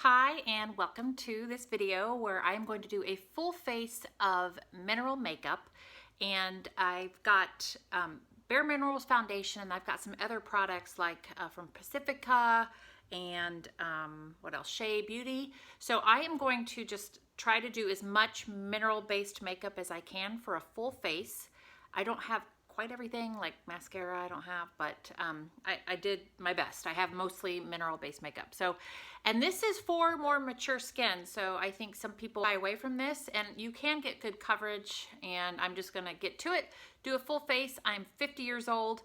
Hi, and welcome to this video where I'm going to do a full face of mineral makeup. And I've got Bare Minerals foundation, and I've got some other products like from Pacifica and what else, Shea Beauty. So I am going to just try to do as much mineral based makeup as I can for a full face. I don't have quite everything, like mascara I don't have, but I did my best. I have mostly mineral based makeup. So, and this is for more mature skin, so I think some people shy away from this, and you can get good coverage, and I'm just gonna get to it, do a full face. I'm 50 years old.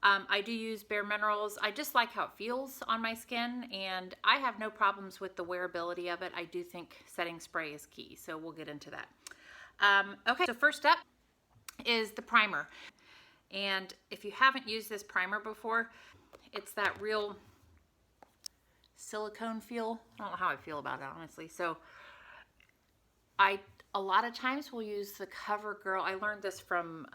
I do use Bare Minerals. I just like how it feels on my skin, and I have no problems with the wearability of it. I do think setting spray is key, so we'll get into that. Okay, so first up is the primer. And if you haven't used this primer before, it's that real silicone feel. I don't know how I feel about it, honestly. So I a lot of times will use the CoverGirl. I learned this from,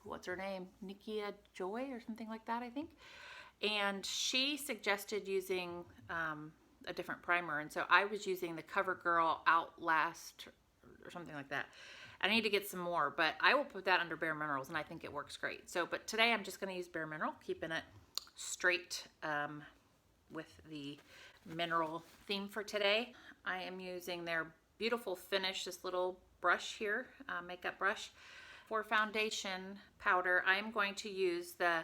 what's her name? Nikia Joy or something like that, I think. And she suggested using a different primer. And so I was using the CoverGirl Outlast or something like that. I need to get some more, but I will put that under Bare Minerals, and I think it works great. So, but today I'm just going to use Bare Mineral, keeping it straight with the mineral theme for today. I am using their beautiful finish, this little brush here, makeup brush. For foundation powder, I am going to use the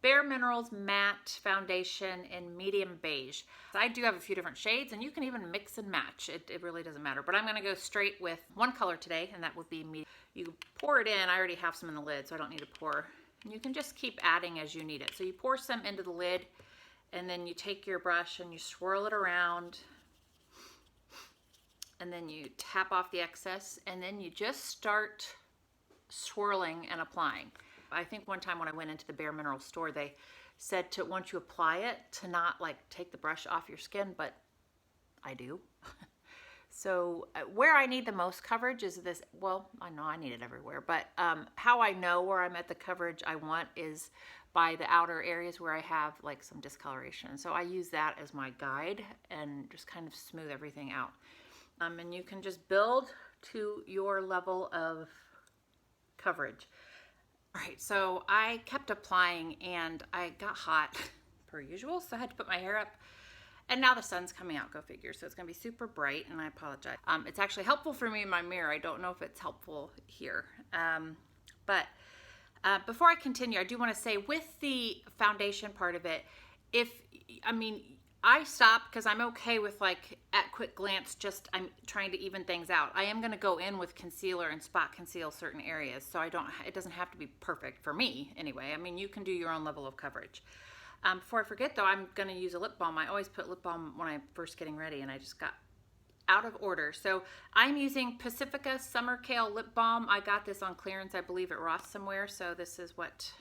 Bare Minerals Matte Foundation in medium beige. I do have a few different shades, and you can even mix and match. It really doesn't matter, but I'm gonna go straight with one color today, and that would be medium. You pour it in. I already have some in the lid, so I don't need to pour. And you can just keep adding as you need it. So you pour some into the lid, and then you take your brush and you swirl it around, and then you tap off the excess, and then you just start swirling and applying. I think one time when I went into the Bare Minerals store, they said to, once you apply it, to not like take the brush off your skin, but I do. So where I need the most coverage is this. Well, I know I need it everywhere, but how I know where I'm at the coverage I want is by the outer areas where I have like some discoloration. So I use that as my guide and just kind of smooth everything out. And you can just build to your level of coverage. All right, so I kept applying and I got hot per usual, so I had to put my hair up, and now the sun's coming out, go figure, so it's gonna be super bright, and I apologize. It's actually helpful for me in my mirror. I don't know if it's helpful here. But before I continue, I do wanna say with the foundation part of it, I stop because I'm okay with like at quick glance, I'm trying to even things out. I am going to go in with concealer and spot conceal certain areas, so it doesn't have to be perfect for me anyway. I mean, you can do your own level of coverage. Before I forget though, I'm going to use a lip balm. I always put lip balm when I'm first getting ready, and I just got out of order. So I'm using Pacifica Summer Kale Lip Balm. I got this on clearance, I believe, at Ross somewhere, so this is what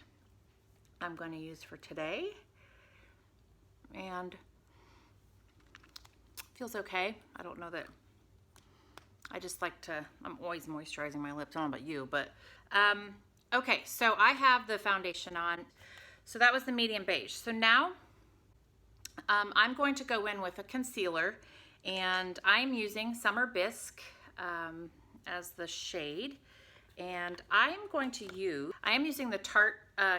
I'm going to use for today. And feels okay. I don't know that, I just like to, I'm always moisturizing my lips. I don't know about you, but okay, so I have the foundation on. So that was the medium beige. So now I'm going to go in with a concealer, and I'm using Summer Bisque as the shade, and I am using the Tarte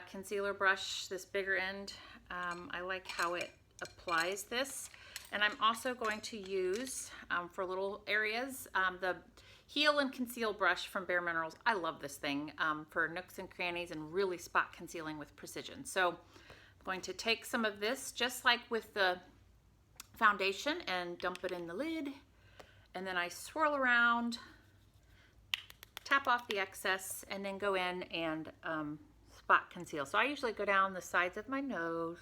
concealer brush, this bigger end. I like how it applies this. And I'm also going to use, for little areas, the Heal and Conceal brush from Bare Minerals. I love this thing for nooks and crannies and really spot concealing with precision. So I'm going to take some of this, just like with the foundation, and dump it in the lid. And then I swirl around, tap off the excess, and then go in and spot conceal. So I usually go down the sides of my nose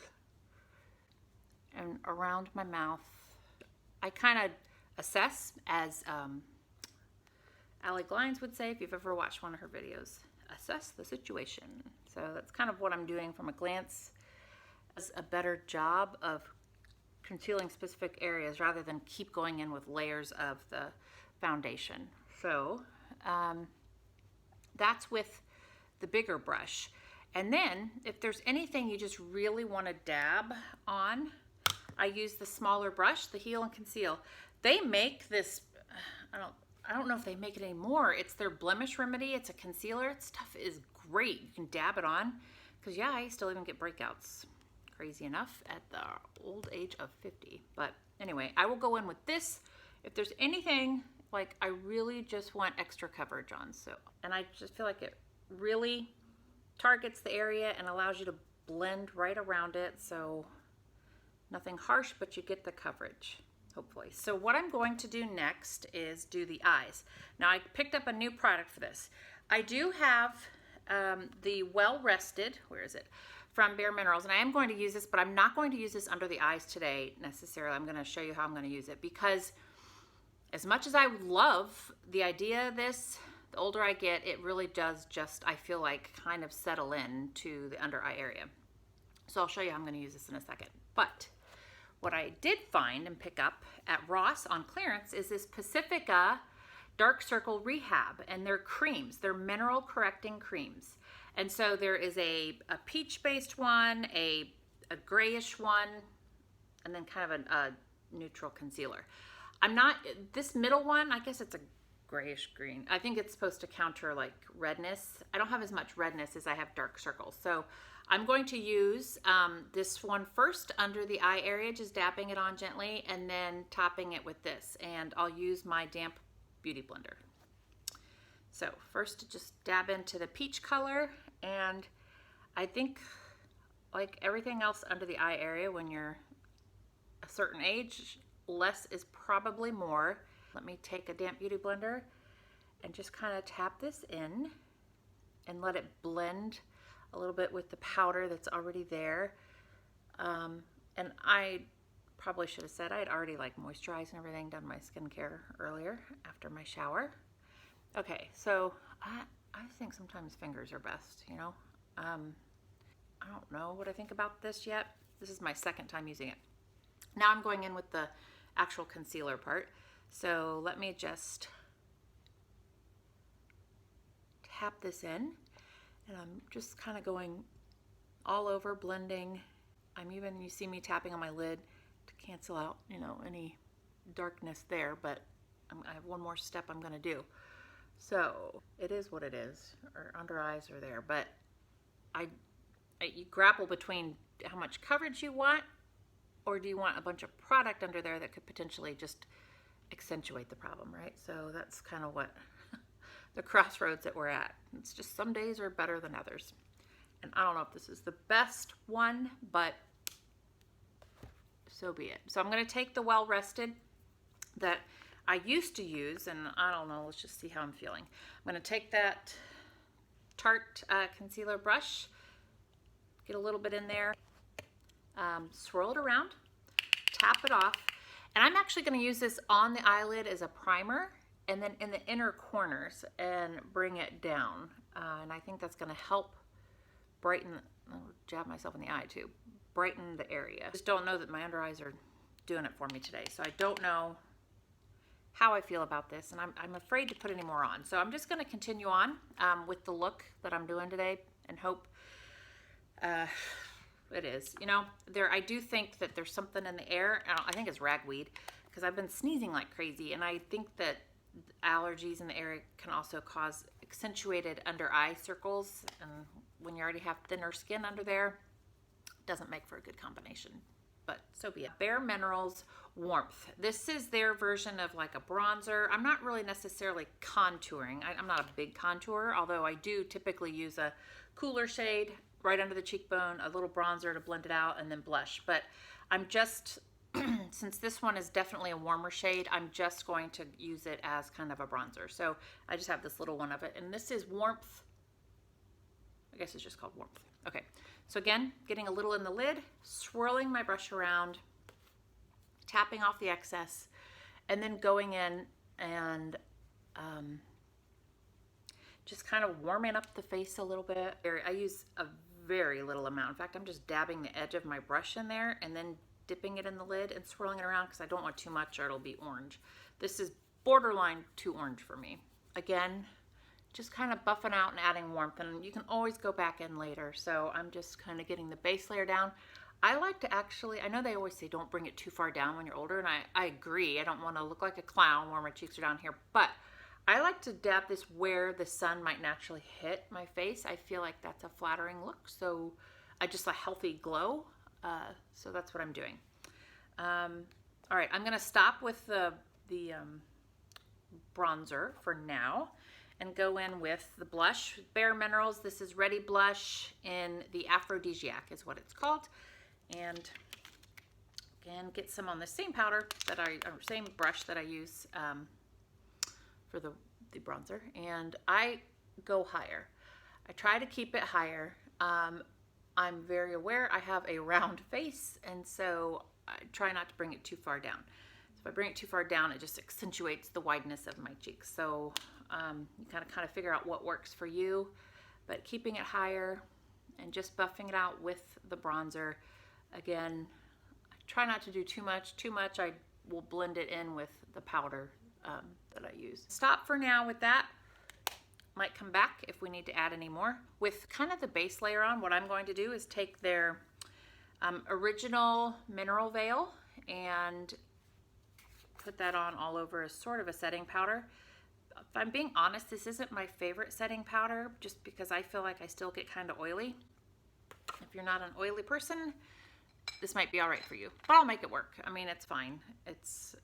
and around my mouth. I kind of assess, as Allie Glines would say, if you've ever watched one of her videos, assess the situation. So that's kind of what I'm doing from a glance. Does a better job of concealing specific areas rather than keep going in with layers of the foundation. So that's with the bigger brush. And then if there's anything you just really want to dab on, I use the smaller brush, the Heal and Conceal. They make this, I don't know if they make it anymore. It's their blemish remedy. It's a concealer. Stuff is great. You can dab it on because yeah, I still even get breakouts. Crazy enough at the old age of 50. But anyway, I will go in with this. If there's anything like I really just want extra coverage on, so, and I just feel like it really targets the area and allows you to blend right around it. So nothing harsh, but you get the coverage, hopefully. So what I'm going to do next is do the eyes. Now I picked up a new product for this. I do have the Well Rested, where is it? From Bare Minerals, and I am going to use this, but I'm not going to use this under the eyes today necessarily. I'm going to show you how I'm going to use it, because as much as I love the idea of this, the older I get, it really does just, I feel like, kind of settle in to the under eye area. So I'll show you how I'm going to use this in a second. But what I did find and pick up at Ross on clearance is this Pacifica Dark Circle Rehab, and they're creams. They're mineral correcting creams. And so there is a peach-based one, a grayish one, and then kind of a neutral concealer. This middle one, I guess it's a grayish green. I think it's supposed to counter like redness. I don't have as much redness as I have dark circles. So I'm going to use this one first under the eye area, just dabbing it on gently, and then topping it with this. And I'll use my damp beauty blender. So first just dab into the peach color, and I think like everything else under the eye area, when you're a certain age, less is probably more. Let me take a damp beauty blender and just kind of tap this in and let it blend a little bit with the powder that's already there. And I probably should have said I had already like moisturized and everything, done my skincare earlier after my shower. Okay, so I think sometimes fingers are best, you know. I don't know what I think about this yet. This is my second time using it. Now I'm going in with the actual concealer part. So let me just tap this in, and I'm just kind of going all over, blending. You see me tapping on my lid to cancel out, you know, any darkness there, but I have one more step I'm going to do. So it is what it is. Our under eyes are there, but you grapple between how much coverage you want, or do you want a bunch of product under there that could potentially just accentuate the problem, right? So that's kind of what the crossroads that we're at. It's just some days are better than others. And I don't know if this is the best one, but so be it. So I'm going to take the Well Rested that I used to use, and I don't know, let's just see how I'm feeling. I'm going to take that Tarte concealer brush, get a little bit in there, swirl it around, tap it off, and I'm actually going to use this on the eyelid as a primer, and then in the inner corners, and bring it down. And I think that's going to help brighten, I'll jab myself in the eye too, brighten the area. I just don't know that my under eyes are doing it for me today, so I don't know how I feel about this, and I'm afraid to put any more on. So I'm just going to continue on with the look that I'm doing today, and hope it is. You know, I do think that there's something in the air. I think it's ragweed, because I've been sneezing like crazy, and I think that allergies in the area can also cause accentuated under eye circles, and when you already have thinner skin under there, it doesn't make for a good combination. But so be it. Bare Minerals Warmth. This is their version of like a bronzer. I'm not really necessarily contouring. I'm not a big contourer, although I do typically use a cooler shade right under the cheekbone, a little bronzer to blend it out, and then blush. But I'm just, since this one is definitely a warmer shade, I'm just going to use it as kind of a bronzer. So I just have this little one of it, and this is Warmth. I guess it's just called Warmth. Okay, so again, getting a little in the lid, swirling my brush around, tapping off the excess, and then going in and just kind of warming up the face a little bit. I use a very little amount. In fact, I'm just dabbing the edge of my brush in there and then dipping it in the lid and swirling it around, because I don't want too much or it'll be orange. This is borderline too orange for me. Again, just kind of buffing out and adding warmth, and you can always go back in later. So I'm just kind of getting the base layer down. I like to actually, I know they always say don't bring it too far down when you're older, and I agree. I don't want to look like a clown where my cheeks are down here, but I like to dab this where the sun might naturally hit my face. I feel like that's a flattering look, so just a healthy glow. So that's what I'm doing. All right, I'm gonna stop with the bronzer for now and go in with the blush, Bare Minerals. This is Ready Blush in the Aphrodisiac is what it's called. And again, get some on the same powder that or same brush that I use for the bronzer. And I go higher. I try to keep it higher. I'm very aware I have a round face, and so I try not to bring it too far down. So if I bring it too far down, it just accentuates the wideness of my cheeks. So you kind of figure out what works for you, but keeping it higher and just buffing it out with the bronzer. Again, I try not to do too much. Too much, I will blend it in with the powder that I use. Stop for now with that. Might come back if we need to add any more. With kind of the base layer on, what I'm going to do is take their original mineral veil and put that on all over as sort of a setting powder. If I'm being honest, this isn't my favorite setting powder just because I feel like I still get kind of oily. If you're not an oily person, this might be all right for you, but I'll make it work. I mean, it's fine. It's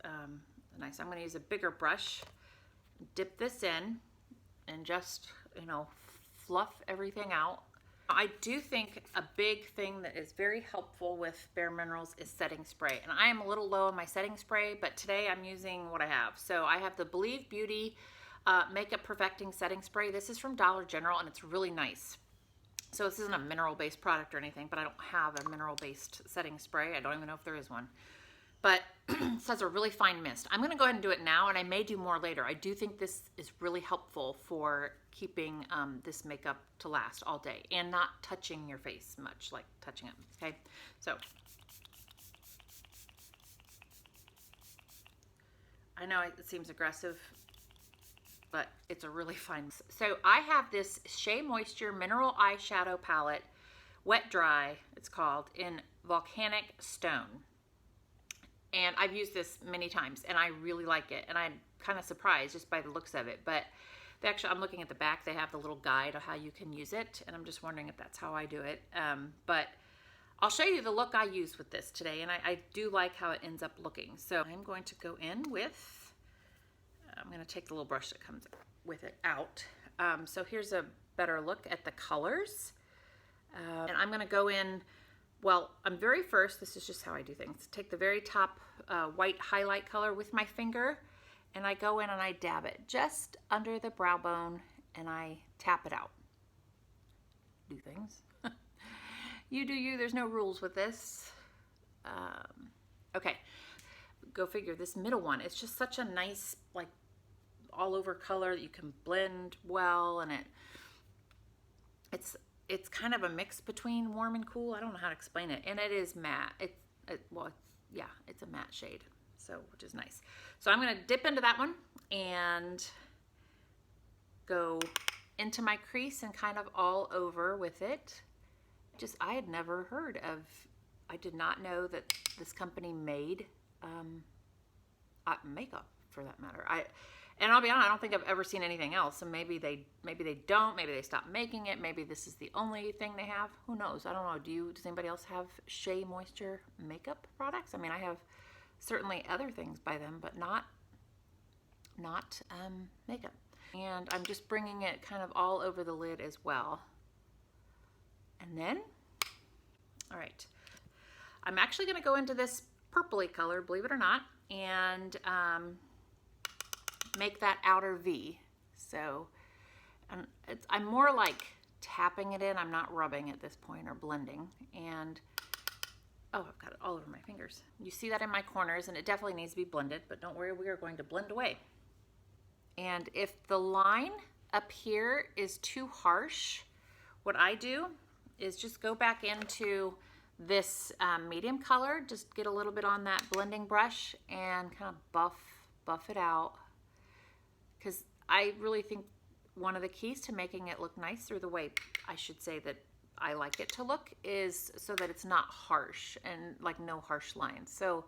nice. I'm going to use a bigger brush, dip this in, and just, you know, fluff everything out. I do think a big thing that is very helpful with Bare Minerals is setting spray. And I am a little low on my setting spray, but today I'm using what I have. So I have the Believe Beauty Makeup Perfecting Setting Spray. This is from Dollar General, and it's really nice. So this isn't a mineral-based product or anything, but I don't have a mineral-based setting spray. I don't even know if there is one. But it has a really fine mist. I'm going to go ahead and do it now, and I may do more later. I do think this is really helpful for keeping this makeup to last all day and not touching your face much, like touching it, okay? So I know it seems aggressive, but it's a really fine. So I have this Shea Moisture Mineral Eyeshadow Palette, Wet Dry, it's called, in Volcanic Stone. And I've used this many times, and I really like it. And I'm kind of surprised just by the looks of it. But they actually, I'm looking at the back. They have the little guide of how you can use it. And I'm just wondering if that's how I do it. But I'll show you the look I use with this today. And I do like how it ends up looking. So I'm going to go in with, I'm going to take the little brush that comes with it out. So here's a better look at the colors. And I'm going to go in. Well, this is just how I do things. Take the very top white highlight color with my finger, and I go in and I dab it just under the brow bone, and I tap it out. Do things. You do you. There's no rules with this. Okay, go figure. This middle one, it's just such a nice, like, all over color that you can blend well, and it's kind of a mix between warm and cool. I don't know how to explain it. And it is matte. It's a matte shade, so which is nice. So I'm going to dip into that one and go into my crease and kind of all over with it. I had never heard of, I did not know that this company made makeup, for that matter. And I'll be honest, I don't think I've ever seen anything else. So maybe they don't. Maybe they stopped making it. Maybe this is the only thing they have. Who knows? I don't know. Does anybody else have Shea Moisture makeup products? I mean, I have certainly other things by them, but not makeup. And I'm just bringing it kind of all over the lid as well. And then, all right, I'm actually going to go into this purpley color, believe it or not, and make that outer V. So I'm more like tapping it in. I'm not rubbing at this point or blending. And oh, I've got it all over my fingers. You see that in my corners, and it definitely needs to be blended, but don't worry, we are going to blend away. And if the line up here is too harsh, what I do is just go back into this medium color, just get a little bit on that blending brush and kind of buff it out. Because I really think one of the keys to making it look nice, or the way I should say that I like it to look is so that it's not harsh and like no harsh lines. So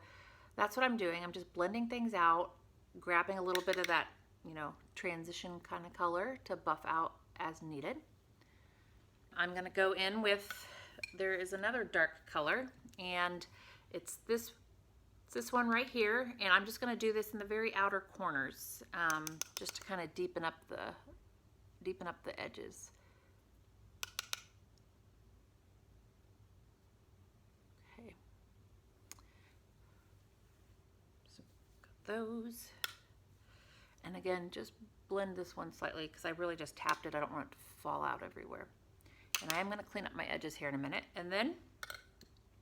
that's what I'm doing. I'm just blending things out, grabbing a little bit of that, you know, transition kind of color to buff out as needed. I'm going to go in with, there is another dark color, and it's this one right here, and I'm just going to do this in the very outer corners, just to kind of deepen up the edges. Okay, so got those, and again, just blend this one slightly because I really just tapped it. I don't want it to fall out everywhere. And I am going to clean up my edges here in a minute, and then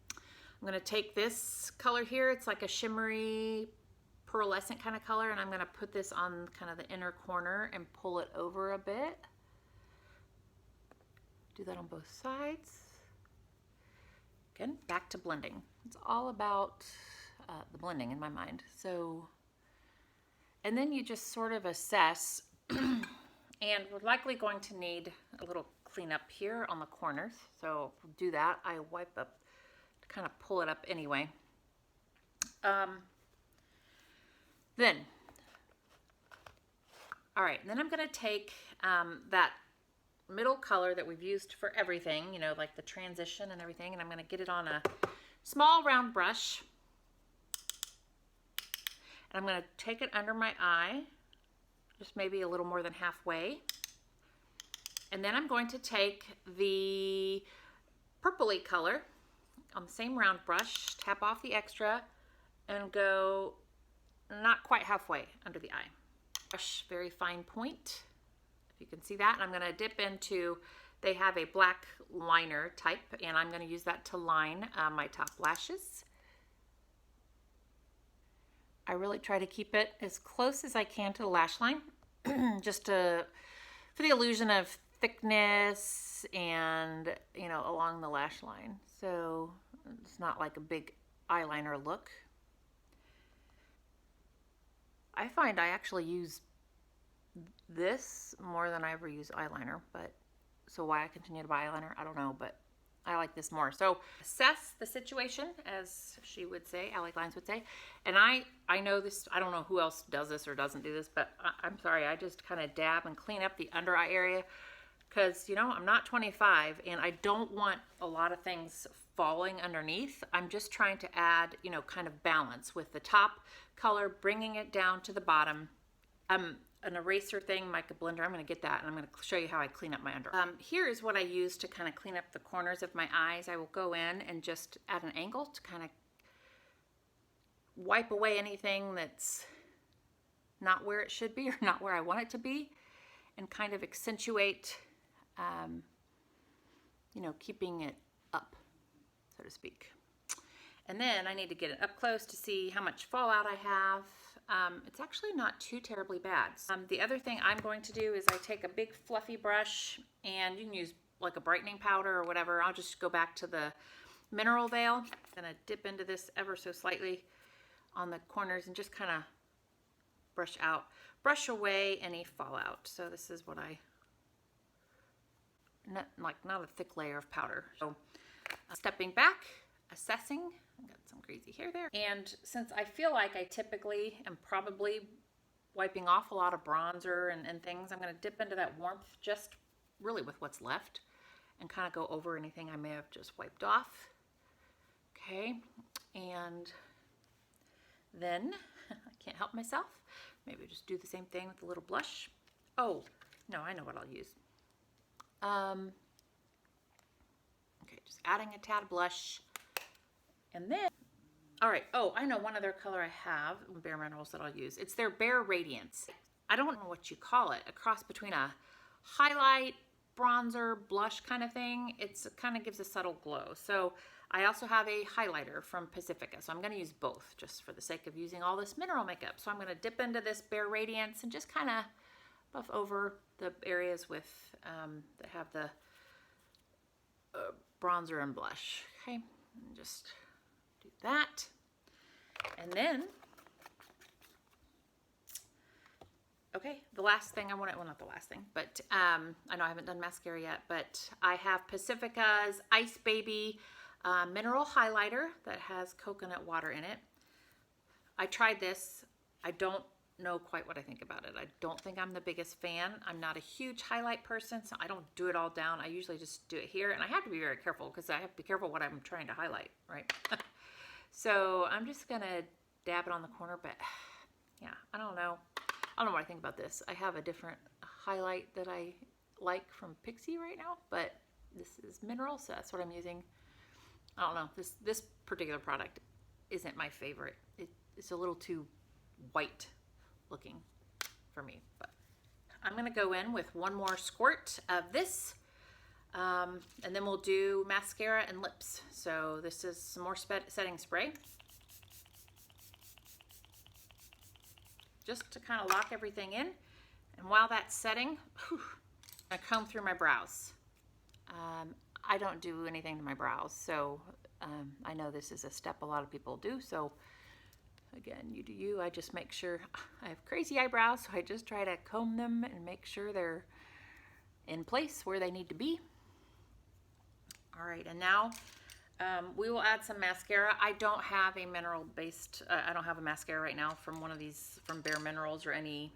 I'm going to take this color here. It's like a shimmery pearlescent kind of color, and I'm going to put this on kind of the inner corner and pull it over a bit. Do that on both sides. Again, back to blending. It's all about the blending in my mind. So, and then you just sort of assess, and we're likely going to need a little cleanup here on the corners. So we'll do that. I wipe up to kind of pull it up anyway. Then, all right, then I'm going to take that middle color that we've used for everything, you know, like the transition and everything, and I'm going to get it on a small round brush. And I'm going to take it under my eye, just maybe a little more than halfway. And then I'm going to take the purpley color on the same round brush, tap off the extra, and go not quite halfway under the eye. Brush, very fine point, if you can see that. And I'm going to dip into, they have a black liner type, and I'm going to use that to line my top lashes. I really try to keep it as close as I can to the lash line, just for the illusion of thickness and, you know, along the lash line. So it's not like a big eyeliner look. I find I actually use this more than I ever use eyeliner, but so why I continue to buy eyeliner, I don't know, but I like this more. So assess the situation, as she would say, Allie Glines would say. And I know this, I don't know who else does this or doesn't do this, but I'm sorry, I just kind of dab and clean up the under eye area because, you know, I'm not 25 and I don't want a lot of things falling underneath. I'm just trying to add, you know, kind of balance with the top color, bringing it down to the bottom. An eraser thing, mica blender, I'm going to get that, and I'm going to show you how I clean up my under. Here is what I use to kind of clean up the corners of my eyes. I will go in and just at an angle to kind of wipe away anything that's not where it should be or not where I want it to be, and kind of accentuate, you know, keeping it up, so to speak. And then I need to get it up close to see how much fallout I have. It's actually not too terribly bad. The other thing I'm going to do is I take a big fluffy brush, and you can use like a brightening powder or whatever. I'll just go back to the mineral veil. I'm gonna dip into this ever so slightly on the corners and just kind of brush away any fallout. So this is what not a thick layer of powder. So stepping back, assessing. I got some crazy hair there. And since I feel like I typically am probably wiping off a lot of bronzer and things, I'm going to dip into that warmth just really with what's left and kind of go over anything I may have just wiped off. Okay, and then I can't help myself. Maybe just do the same thing with a little blush. Oh, no, I know what I'll use. Okay, just adding a tad of blush. And then, all right, oh, I know one other color I have, Bare Minerals, that I'll use. It's their Bare Radiance. I don't know what you call it, a cross between a highlight, bronzer, blush kind of thing. It kind of gives a subtle glow. So I also have a highlighter from Pacifica. So I'm going to use both just for the sake of using all this mineral makeup. So I'm going to dip into this Bare Radiance and just kind of buff over the areas with that have the bronzer and blush. Okay, and just do that. And then Okay, the last thing I want to, well, not the last thing, but I know I haven't done mascara yet, but I have Pacifica's Ice Baby Mineral Highlighter that has coconut water in it. I tried this. I don't know quite what I think about it. I don't think I'm the biggest fan. I'm not a huge highlight person, so I don't do it all down. I usually just do it here, and I have to be very careful because I have to be careful what I'm trying to highlight, right? So I'm just gonna dab it on the corner, but yeah, I don't know. I don't know what I think about this. I have a different highlight that I like from Pixie right now, but this is mineral, so that's what I'm using. I don't know. This particular product isn't my favorite. It's a little too white looking for me, but I'm gonna go in with one more squirt of this, and then we'll do mascara and lips. So this is some more setting spray, just to kind of lock everything in. And while that's setting, I comb through my brows. I don't do anything to my brows, so I know this is a step a lot of people do, so again, you do you. I just make sure, I have crazy eyebrows, so I just try to comb them and make sure they're in place where they need to be. All right, and now we will add some mascara. I don't have a mineral based, I don't have a mascara right now from one of these, from Bare Minerals or any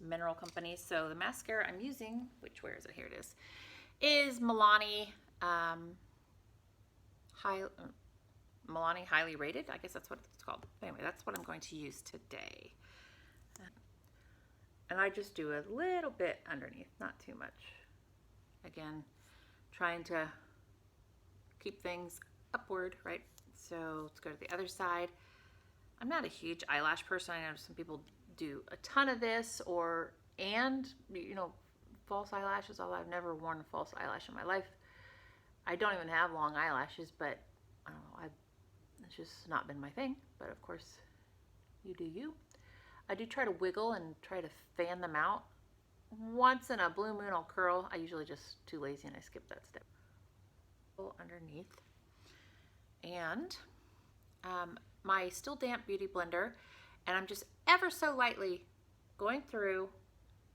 mineral companies. So the mascara I'm using, where is it? Here it is Milani Milani Highly Rated. I guess that's what it's called. Anyway, that's what I'm going to use today. And I just do a little bit underneath, not too much. Again, trying to keep things upward, right? So let's go to the other side. I'm not a huge eyelash person. I know some people do a ton of this, and you know, false eyelashes, although I've never worn a false eyelash in my life. I don't even have long eyelashes, but I don't know, it's just not been my thing. But of course, you do you. I do try to wiggle and try to fan them out. Once in a blue moon I'll curl. I usually just too lazy and I skip that step. Underneath. And my Still Damp Beauty Blender, and I'm just ever so lightly going through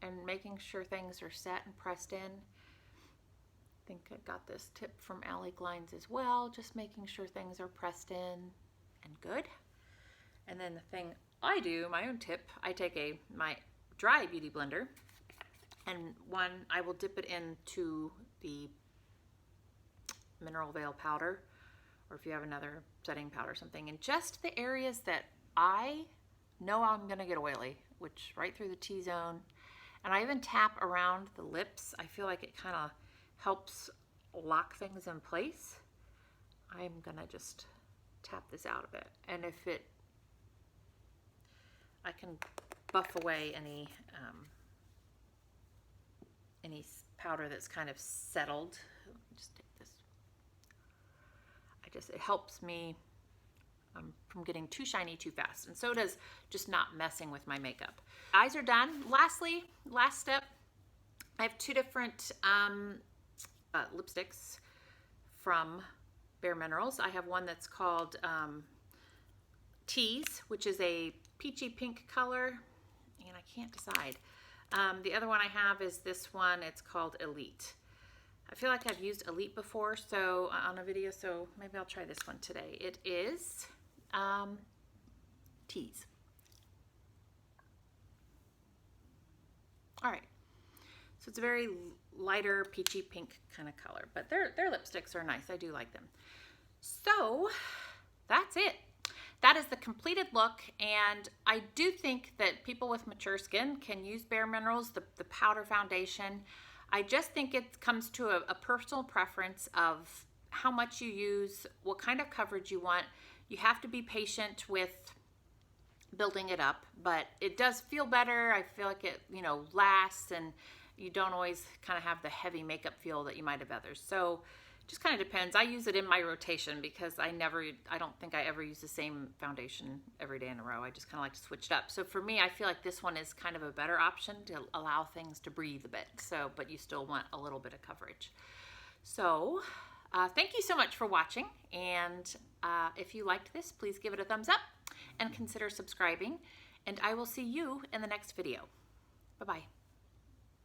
and making sure things are set and pressed in. I think I got this tip from Allie Glines as well, just making sure things are pressed in and good. And then the thing I do, my own tip, I take my dry beauty blender, and I will dip it into the Mineral Veil powder, or if you have another setting powder or something, and just the areas that I know I'm gonna get oily, which right through the T-zone. And I even tap around the lips. I feel like it kind of helps lock things in place. I'm gonna just tap this out a bit, and I can buff away any powder that's kind of settled. Just take this. It helps me from getting too shiny too fast, and so does just not messing with my makeup. Eyes are done. Lastly, last step, I have two different lipsticks from Bare Minerals. I have one that's called Tease, which is a peachy pink color, and I can't decide. The other one I have is this one. It's called Elite. I feel like I've used Elite before, so on a video, so maybe I'll try this one today. It is Tease. All right, so it's a very lighter peachy pink kind of color, but their lipsticks are nice. I do like them. So that's it. That is the completed look, and I do think that people with mature skin can use Bare Minerals, the powder foundation. I just think it comes to a personal preference of how much you use, what kind of coverage you want. You have to be patient with building it up, but it does feel better. I feel like it, lasts, and you don't always kind of have the heavy makeup feel that you might have others. So just kind of depends. I use it in my rotation because I don't think I ever use the same foundation every day in a row. I just kind of like to switch it up. So for me, I feel like this one is kind of a better option to allow things to breathe a bit. So, but you still want a little bit of coverage. So thank you so much for watching. And if you liked this, please give it a thumbs up and consider subscribing. And I will see you in the next video. Bye-bye.